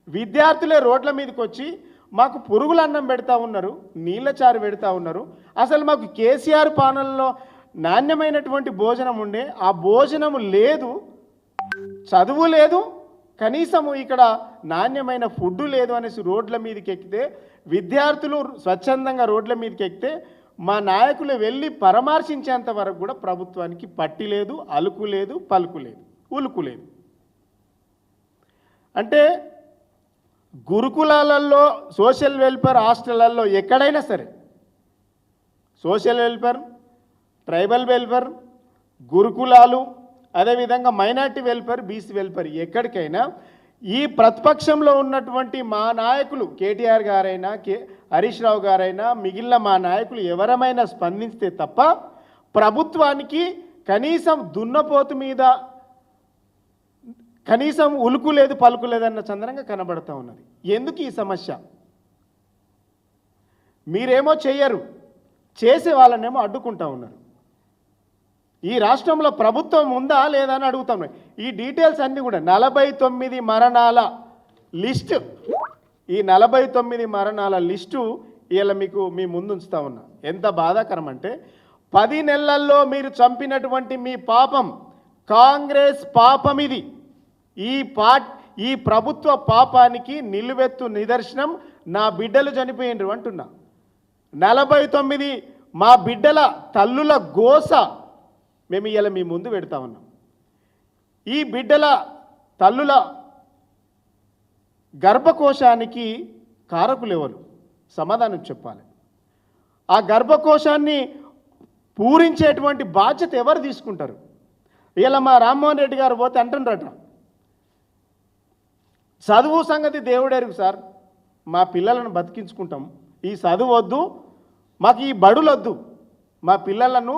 విద్యార్థులే రోడ్ల మీదకి వచ్చి మాకు పురుగుల అన్నం పెడతా ఉన్నారు, నీళ్ళ చారు పెడతా ఉన్నారు. అసలు మాకు కేసీఆర్ పాలనలో నాణ్యమైనటువంటి భోజనం ఉండే, ఆ భోజనం లేదు, చదువు లేదు, కనీసము ఇక్కడ నాణ్యమైన ఫుడ్ లేదు అనేసి రోడ్ల మీదకి ఎక్కితే, విద్యార్థులు స్వచ్ఛందంగా రోడ్ల మీదకి ఎక్కితే మా నాయకులు వెళ్ళి పరామర్శించేంత వరకు కూడా ప్రభుత్వానికి పట్టి లేదు, అలుకు లేదు, పలుకు లేదు, ఉలుకు లేదు. అంటే గురుకులాలలో సోషల్ వెల్ఫేర్ హాస్టళ్లలో ఎక్కడైనా సరే సోషల్ వెల్ఫేర్, ట్రైబల్ వెల్ఫేర్, గురుకులాలు, అదేవిధంగా మైనార్టీ వెల్ఫేర్, బీసీ వెల్ఫేర్ ఎక్కడికైనా ఈ ప్రతిపక్షంలో ఉన్నటువంటి మా నాయకులు కేటీఆర్ గారైనా హరీష్ రావు గారైనా మిగిలిన మా నాయకులు ఎవరమైనా స్పందిస్తే తప్ప ప్రభుత్వానికి కనీసం దున్నపోతు మీద కనీసం ఉలుకు లేదు, పలుకు లేదన్న చంద్రంగా కనబడుతూ ఉన్నది. ఎందుకు ఈ సమస్య? మీరేమో చెయ్యరు, చేసే వాళ్ళనేమో అడ్డుకుంటా ఉన్నారు. ఈ రాష్ట్రంలో ప్రభుత్వం ఉందా లేదా అని అడుగుతాం. ఈ డీటెయిల్స్ అన్నీ కూడా 49 మరణాల లిస్టు, ఈ 49 మరణాల లిస్టు ఇలా మీకు మీ ముందు ఉంచుతా ఉన్నా. ఎంత బాధాకరం అంటే 10 నెలల్లో మీరు చంపినటువంటి మీ పాపం, కాంగ్రెస్ పాపం ఇది. ఈ ప్రభుత్వ పాపానికి నిలువెత్తు నిదర్శనం నా బిడ్డలు చనిపోయినరు అంటున్నా. 49 మా బిడ్డల తల్లుల గోస మేము ఇలా మీ ముందు పెడతా ఉన్నాం. ఈ బిడ్డల తల్లుల గర్భకోశానికి కారకులు ఎవరు? సమాధానం చెప్పాలి. ఆ గర్భకోశాన్ని పూరించేటువంటి బాధ్యత ఎవరు తీసుకుంటారు? ఇలా మా రామ్మోహన్ రెడ్డి గారు పోతే అంటుండ్రట, చదువు సంగతి దేవుడెరుగు సార్, మా పిల్లలను బతికించుకుంటాం, ఈ చదువు వద్దు, మాకు ఈ బడులు వద్దు, మా పిల్లలను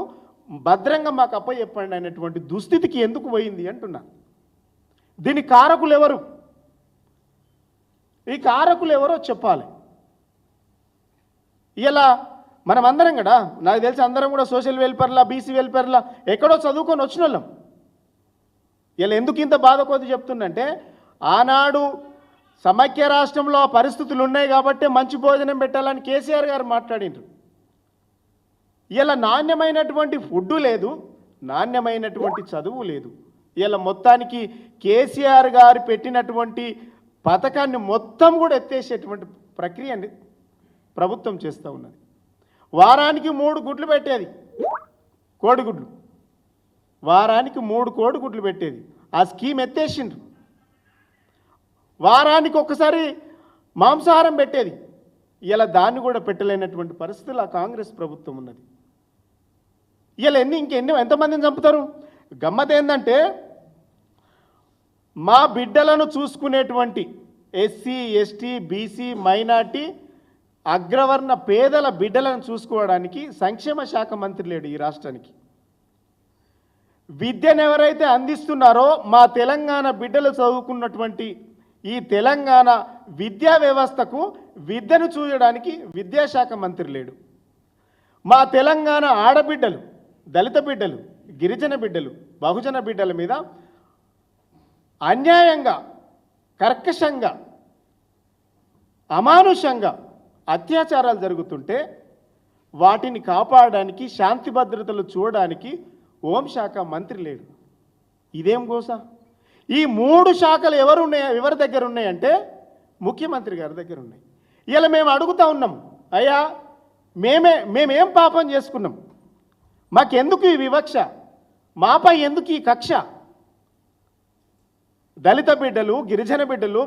భద్రంగా మాకు అప్పచెప్పండి అనేటువంటి దుస్థితికి ఎందుకు పోయింది అంటున్నా. దీని కారకులు ఎవరు? ఈ కారకులు ఎవరో చెప్పాలి. ఇలా మనం అందరం కూడా, నాకు తెలిసి అందరం కూడా సోషల్ వెల్ఫేర్లా, బీసీ వెల్ఫేర్లా ఎక్కడో చదువుకొని వచ్చిన వాళ్ళం. ఇలా ఎందుకు ఇంత బాధ కొద్ది చెప్తుందంటే, ఆనాడు సమైక్య రాష్ట్రంలో పరిస్థితులు ఉన్నాయి కాబట్టి మంచి భోజనం పెట్టాలని కేసీఆర్ గారు మాట్లాడిండ్రు. ఇలా నాణ్యమైనటువంటి ఫుడ్ లేదు, నాణ్యమైనటువంటి చదువు లేదు. ఇలా మొత్తానికి కేసీఆర్ గారు పెట్టినటువంటి పథకాన్ని మొత్తం కూడా ఎత్తేసేటువంటి ప్రక్రియని ప్రభుత్వం చేస్తూ ఉన్నది. వారానికి 3 గుడ్లు పెట్టేది, కోడిగుడ్లు, వారానికి 3 కోడిగుడ్లు పెట్టేది. ఆ స్కీమ్ ఎత్తేసిండ్రు. వారానికి ఒకసారి మాంసాహారం పెట్టేది. ఇలా దాన్ని కూడా పెట్టలేనటువంటి పరిస్థితులు ఆ కాంగ్రెస్ ప్రభుత్వం ఉన్నది. ఇలా ఎంతమందిని చంపుతారు? గమ్మత్ ఏంటంటే, మా బిడ్డలను చూసుకునేటువంటి ఎస్సీ, ఎస్టీ, బీసీ, మైనార్టీ, అగ్రవర్ణ పేదల బిడ్డలను చూసుకోవడానికి సంక్షేమ శాఖ మంత్రి లేడు ఈ రాష్ట్రానికి. విద్యను ఎవరైతే అందిస్తున్నారో మా తెలంగాణ బిడ్డలు చదువుకున్నటువంటి ఈ తెలంగాణ విద్యా వ్యవస్థకు విద్యను చూడడానికి విద్యాశాఖ మంత్రి లేడు. మా తెలంగాణ ఆడబిడ్డలు, దళిత బిడ్డలు, గిరిజన బిడ్డలు, బహుజన బిడ్డల మీద అన్యాయంగా, కర్కశంగా, అమానుషంగా అత్యాచారాలు జరుగుతుంటే వాటిని కాపాడడానికి, శాంతి భద్రతలు చూడడానికి హోంశాఖ మంత్రి లేడు. ఇదేం గోస? ఈ 3 శాఖలు ఎవరి దగ్గర ఉన్నాయంటే ముఖ్యమంత్రి గారి దగ్గర ఉన్నాయి. ఇలా మేము అడుగుతా ఉన్నాం, అయ్యా మేమేం పాపం చేసుకున్నాం? మాకెందుకు ఈ వివక్ష? మాపై ఎందుకు ఈ కక్ష? దళిత బిడ్డలు, గిరిజన బిడ్డలు,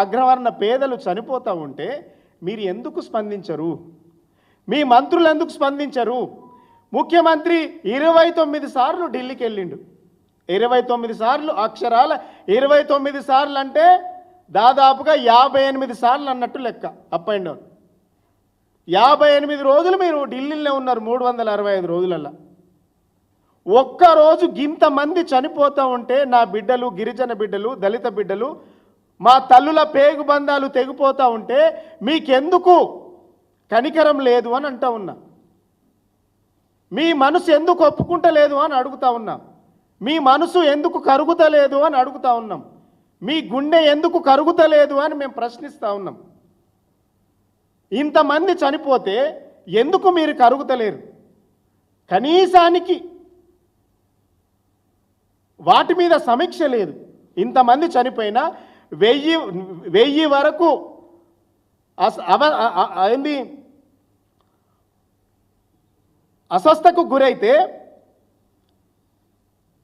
అగ్రవర్ణ పేదలు చనిపోతూ ఉంటే మీరు ఎందుకు స్పందించరు? మీ మంత్రులు ఎందుకు స్పందించరు? ముఖ్యమంత్రి 29 సార్లు ఢిల్లీకి వెళ్ళిండు. 29 సార్లు, అక్షరాల 29 సార్లు అంటే దాదాపుగా 58 సార్లు అన్నట్టు లెక్క. అప్ అండ్ డౌన్ 58 రోజులు మీరు ఢిల్లీలో ఉన్నారు. 365 రోజులల్లా ఒక్కరోజు ఇంతమంది చనిపోతూ ఉంటే, నా బిడ్డలు, గిరిజన బిడ్డలు, దళిత బిడ్డలు, మా తల్లుల పేగు బంధాలు తెగిపోతూ ఉంటే మీకెందుకు కనికరం లేదు అని అంటా ఉన్నా. మీ మనసు ఎందుకు ఒప్పుకుంటలేదు అని అడుగుతా ఉన్నా. మీ మనసు ఎందుకు కరుగుతలేదు అని అడుగుతా ఉన్నాం. మీ గుండె ఎందుకు కరుగుతలేదు అని మేము ప్రశ్నిస్తూ ఉన్నాం. ఇంతమంది చనిపోతే ఎందుకు మీరు కరుగుతలేరు? కనీసానికి వాటి మీద సమీక్ష లేదు. ఇంతమంది చనిపోయినా 1000 వరకు ఏంది అస్వస్థకు గురైతే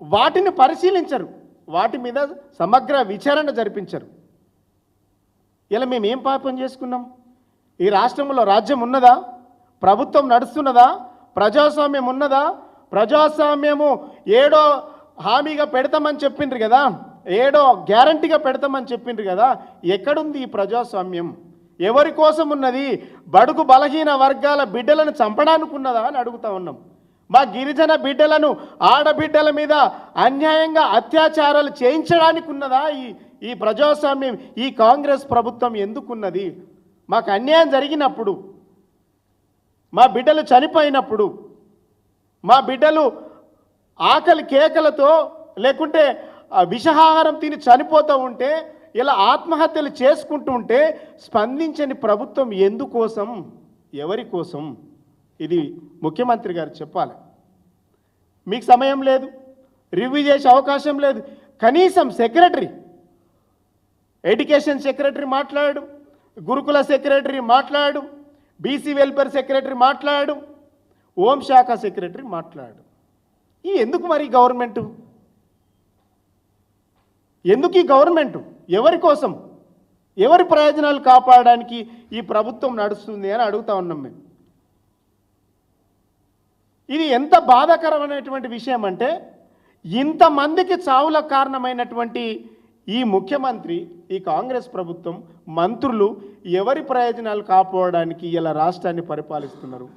వాటిని పరిశీలించరు, వాటి మీద సమగ్ర విచారణ జరిపించరు. ఇలా మేము ఏం పాపం చేసుకున్నాం? ఈ రాష్ట్రంలో రాజ్యం ఉన్నదా? ప్రభుత్వం నడుస్తున్నదా? ప్రజాస్వామ్యం ఉన్నదా? ప్రజాస్వామ్యము ఏడో హామీగా పెడతామని చెప్పిండ్రు కదా, ఏడో గ్యారంటీగా పెడతామని చెప్పిండ్రు కదా, ఎక్కడుంది ఈ ప్రజాస్వామ్యం? ఎవరి కోసం ఉన్నది? బడుగు బలహీన వర్గాల బిడ్డలను చంపడానికి ఉన్నదా అని అడుగుతా ఉన్నాం. మా గిరిజన బిడ్డలను, ఆడబిడ్డల మీద అన్యాయంగా అత్యాచారాలు చేయించడానికి ఉన్నదా ఈ ప్రజాస్వామ్యం? ఈ కాంగ్రెస్ ప్రభుత్వం ఎందుకున్నది? మాకు అన్యాయం జరిగినప్పుడు, మా బిడ్డలు చనిపోయినప్పుడు, మా బిడ్డలు ఆకలి కేకలతో లేకుంటే విషాహారం తిని చనిపోతూ ఉంటే, ఇలా ఆత్మహత్యలు చేసుకుంటూ ఉంటే స్పందించని ప్రభుత్వం ఎందుకోసం, ఎవరి కోసం? ఇది ముఖ్యమంత్రి గారు చెప్పాలి. మీకు సమయం లేదు, రివ్యూ చేసే అవకాశం లేదు. కనీసం సెక్రటరీ, ఎడ్యుకేషన్ సెక్రటరీ మాట్లాడు, గురుకుల సెక్రటరీ మాట్లాడు, బీసీ వెల్ఫేర్ సెక్రటరీ మాట్లాడు, హోంశాఖ సెక్రటరీ మాట్లాడు. ఈ ఎందుకు మరి గవర్నమెంటు? ఎందుకు ఈ గవర్నమెంటు? ఎవరి కోసం, ఎవరి ప్రయోజనాలు కాపాడడానికి ఈ ప్రభుత్వం నడుస్తుంది అని అడుగుతా ఉన్నాం మేము. ఇది ఎంత బాధాకరమైనటువంటి విషయం అంటే, ఇంతమందికి చావులకు కారణమైనటువంటి ఈ ముఖ్యమంత్రి, ఈ కాంగ్రెస్ ప్రభుత్వం, మంత్రులు ఎవరి ప్రయోజనాలు కాపాడడానికి ఇలా రాష్ట్రాన్ని పరిపాలిస్తున్నారు?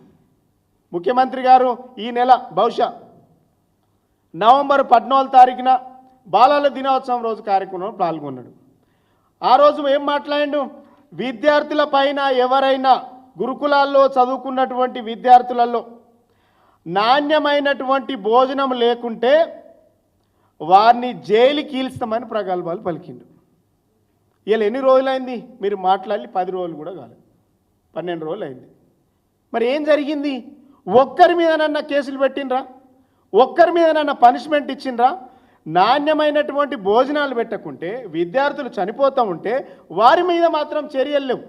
ముఖ్యమంత్రి గారు ఈ నెల బహుశా నవంబర్ 14 తారీఖున బాలల దినోత్సవం రోజు కార్యక్రమంలో పాల్గొన్నాడు. ఆ రోజు ఏం మాట్లాడిండు? విద్యార్థుల పైన ఎవరైనా గురుకులాల్లో చదువుకున్నటువంటి విద్యార్థులలో నాణ్యమైనటువంటి భోజనం లేకుంటే వారిని జైలుకి ఈల్స్తామని ప్రగల్భాలు పలికిండు. ఇలా ఎన్ని రోజులైంది మీరు మాట్లాడి? 10 రోజులు కూడా కాలేదు, 12 రోజులు అయింది. మరి ఏం జరిగింది? ఒక్కరి మీదనన్నా కేసులు పెట్టినరా? ఒక్కరి మీదనన్నా పనిష్మెంట్ ఇచ్చిండ్రా? నాణ్యమైనటువంటి భోజనాలు పెట్టకుంటే విద్యార్థులు చనిపోతూ ఉంటే వారి మీద మాత్రం చర్యలు లేవు.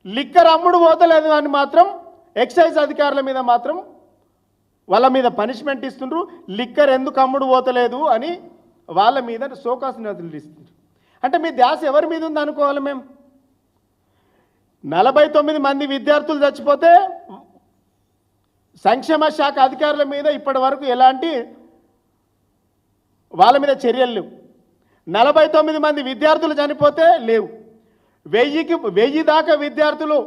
లిక్కర్ అమ్ముడు పోతలేదు అని మాత్రం ఎక్సైజ్ అధికారుల మీద మాత్రం వాళ్ళ మీద పనిష్మెంట్ ఇస్తుండ్రు. లిక్కర్ ఎందుకు అమ్ముడు పోతలేదు అని వాళ్ళ మీద సోకాసు నోటీసులు ఇస్తుండ్రు. అంటే మీ ధ్యాస ఎవరి మీద ఉంది అనుకోవాలి మేము? 49 మంది విద్యార్థులు చచ్చిపోతే సంక్షేమ శాఖ అధికారుల మీద ఇప్పటి వరకు ఎలాంటి వాళ్ళ మీద చర్యలు లేవు. 49 మంది విద్యార్థులు చనిపోతే లేవు. 1000 దాకా విద్యార్థులు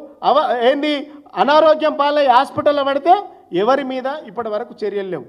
అనారోగ్యం పాలై హాస్పిటల్లో పడితే ఎవరి మీద ఇప్పటి వరకు చర్యలు లేవు.